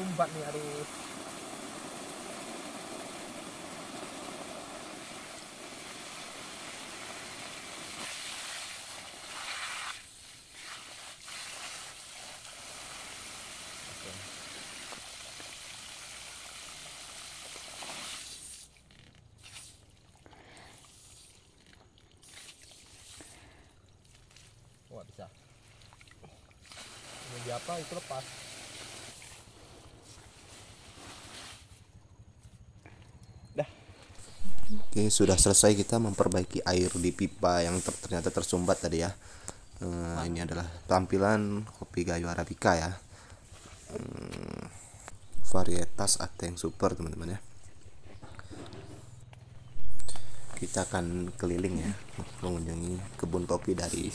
tersumbat nih, aduh. Wah, bisa. Ini dia apa itu lepas. Dah. Oke, sudah selesai kita memperbaiki air di pipa yang ternyata tersumbat tadi ya. Ini adalah tampilan kopi Gayo Arabica ya. Varietas Ateng Super teman-teman ya. Kita akan keliling ya, mengunjungi kebun kopi dari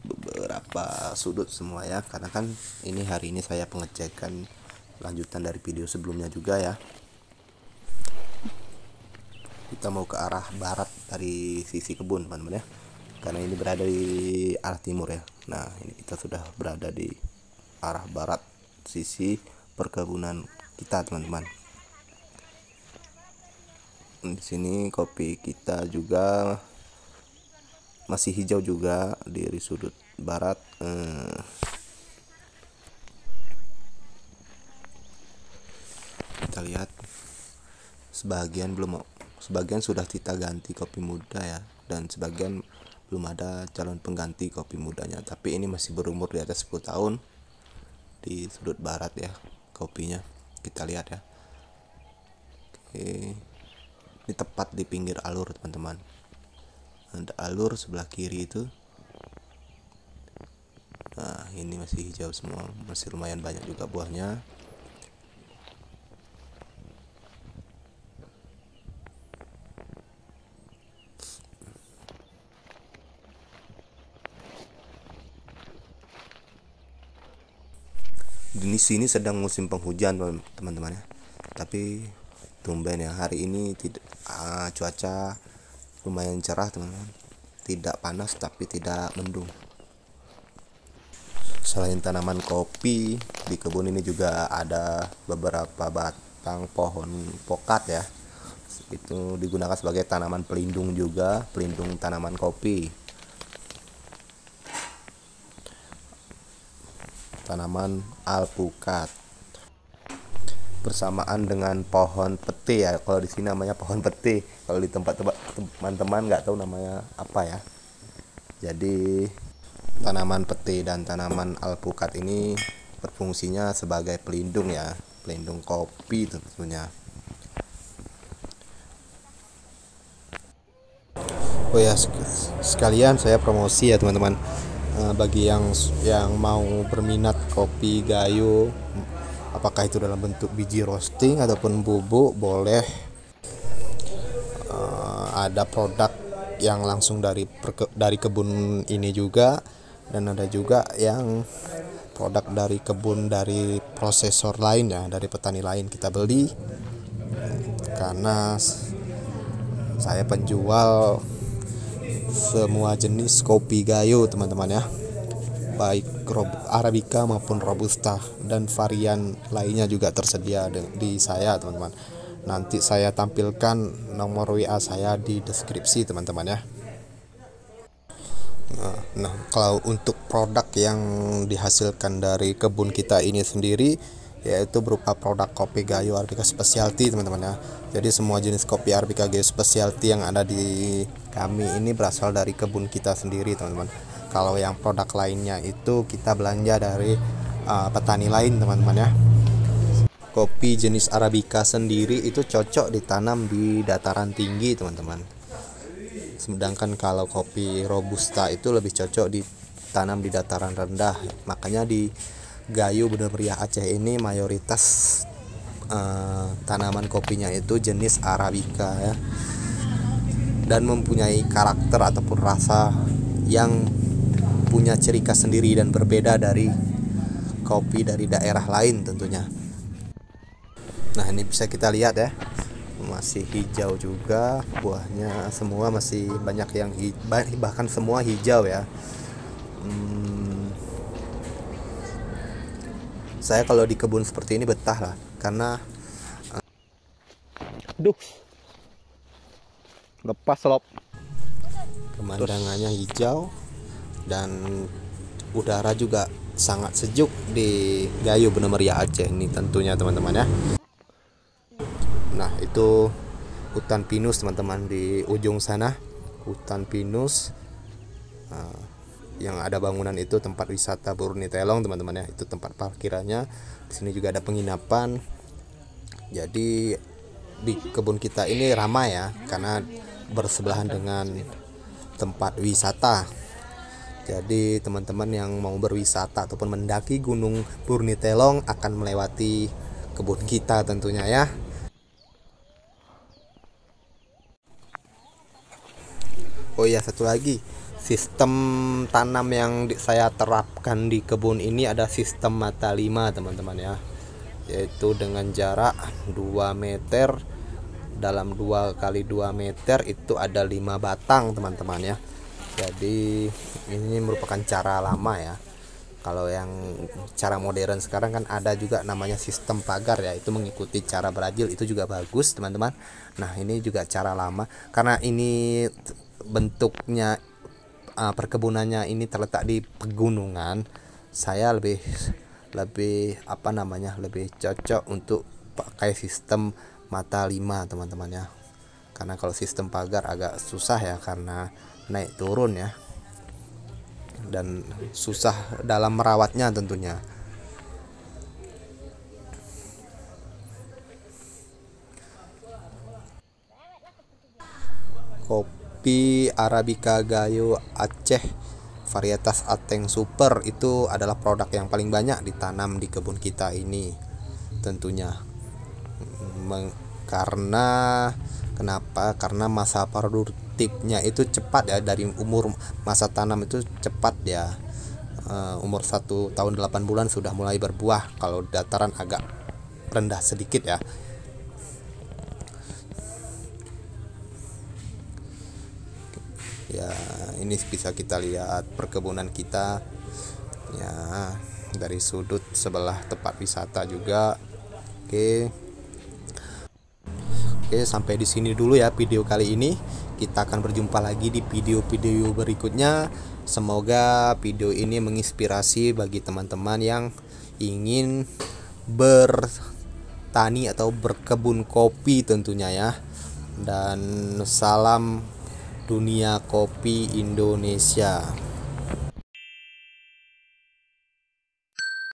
beberapa sudut semua ya, karena kan ini hari ini saya pengecekan lanjutan dari video sebelumnya juga ya. Kita mau ke arah barat dari sisi kebun teman-teman ya, karena ini berada di arah timur ya. Nah, ini kita sudah berada di arah barat sisi perkebunan kita teman-teman. Di sini kopi kita juga masih hijau juga dari sudut barat. Kita lihat sebagian sudah kita ganti kopi muda ya, dan sebagian belum ada calon pengganti kopi mudanya, tapi ini masih berumur di atas 10 tahun di sudut barat ya kopinya. Kita lihat ya. Oke, ini tepat di pinggir alur teman-teman. Ada alur sebelah kiri itu. Nah, ini masih hijau semua, masih lumayan banyak juga buahnya. Di sini sedang musim penghujan teman-teman ya, tapi tumben ya hari ini tidak cuaca lumayan cerah teman-teman, tidak panas tapi tidak mendung. Selain tanaman kopi, di kebun ini juga ada beberapa batang pohon pokat ya, itu digunakan sebagai tanaman pelindung juga, pelindung tanaman kopi. Tanaman alpukat bersamaan dengan pohon pete ya, kalau di sini namanya pohon pete, kalau di tempat-tempat teman-teman nggak tahu namanya apa ya. Jadi tanaman pete dan tanaman alpukat ini berfungsinya sebagai pelindung ya, pelindung kopi tentunya. Oh ya, sekalian saya promosi ya teman-teman. Bagi yang mau berminat kopi Gayo, apakah itu dalam bentuk biji roasting ataupun bubuk, boleh. Ada produk yang langsung dari kebun ini juga, dan ada juga yang produk dari kebun dari prosesor lain ya, dari petani lain kita beli, karena saya penjual semua jenis kopi Gayo teman-teman ya, baik Arabica maupun Robusta, dan varian lainnya juga tersedia di saya teman-teman. Nanti saya tampilkan nomor WA saya di deskripsi teman-teman ya. Nah, kalau untuk produk yang dihasilkan dari kebun kita ini sendiri, yaitu berupa produk kopi Gayo Arabica Specialty teman-teman ya. Jadi semua jenis kopi Arabica Gayo Specialty yang ada di kami ini berasal dari kebun kita sendiri teman-teman. Kalau yang produk lainnya itu kita belanja dari petani lain teman-teman ya. Kopi jenis Arabica sendiri itu cocok ditanam di dataran tinggi teman-teman, sedangkan kalau kopi Robusta itu lebih cocok ditanam di dataran rendah. Makanya di Gayo Bener Meriah Aceh ini mayoritas tanaman kopinya itu jenis Arabica ya, dan mempunyai karakter ataupun rasa yang punya ciri khas sendiri dan berbeda dari kopi dari daerah lain tentunya. Nah, ini bisa kita lihat ya, masih hijau juga buahnya, semua masih banyak yang bahkan semua hijau ya. Saya kalau di kebun seperti ini betah lah, karena Duh. Lepas lop. pemandangannya hijau dan udara juga sangat sejuk di Gayo Benemeria Aceh ini tentunya teman-teman ya. Nah, itu hutan pinus teman-teman di ujung sana, hutan pinus. Yang ada bangunan itu tempat wisata Burnitelong teman-teman ya, itu tempat parkirannya. Di sini juga ada penginapan. Jadi di kebun kita ini ramai ya, karena bersebelahan dengan tempat wisata. Jadi teman-teman yang mau berwisata ataupun mendaki Gunung Burnitelong akan melewati kebun kita tentunya ya. Oh iya, satu lagi, sistem tanam yang saya terapkan di kebun ini ada sistem mata 5 teman-teman ya, yaitu dengan jarak 2 meter, dalam 2 kali 2 meter itu ada 5 batang teman-teman ya. Jadi ini merupakan cara lama ya. Kalau yang cara modern sekarang kan ada juga namanya sistem pagar ya, itu mengikuti cara Brazil, itu juga bagus teman-teman. Nah, ini juga cara lama, karena ini bentuknya perkebunannya ini terletak di pegunungan. Saya lebih lebih cocok untuk pakai sistem mata 5 teman-teman ya, karena kalau sistem pagar agak susah ya, karena naik turun ya, dan susah dalam merawatnya tentunya. Kopi Arabica Gayo Aceh varietas Ateng Super itu adalah produk yang paling banyak ditanam di kebun kita ini tentunya. Karena masa produktifnya itu cepat ya, dari umur masa tanam itu cepat ya. Umur 1 tahun 8 bulan sudah mulai berbuah, kalau dataran agak rendah sedikit ya. Ya, ini bisa kita lihat perkebunan kita ya dari sudut sebelah tempat wisata juga. Oke, sampai di sini dulu ya video kali ini. Kita akan berjumpa lagi di video-video berikutnya. Semoga video ini menginspirasi bagi teman-teman yang ingin bertani atau berkebun kopi tentunya ya. Dan salam dunia kopi Indonesia.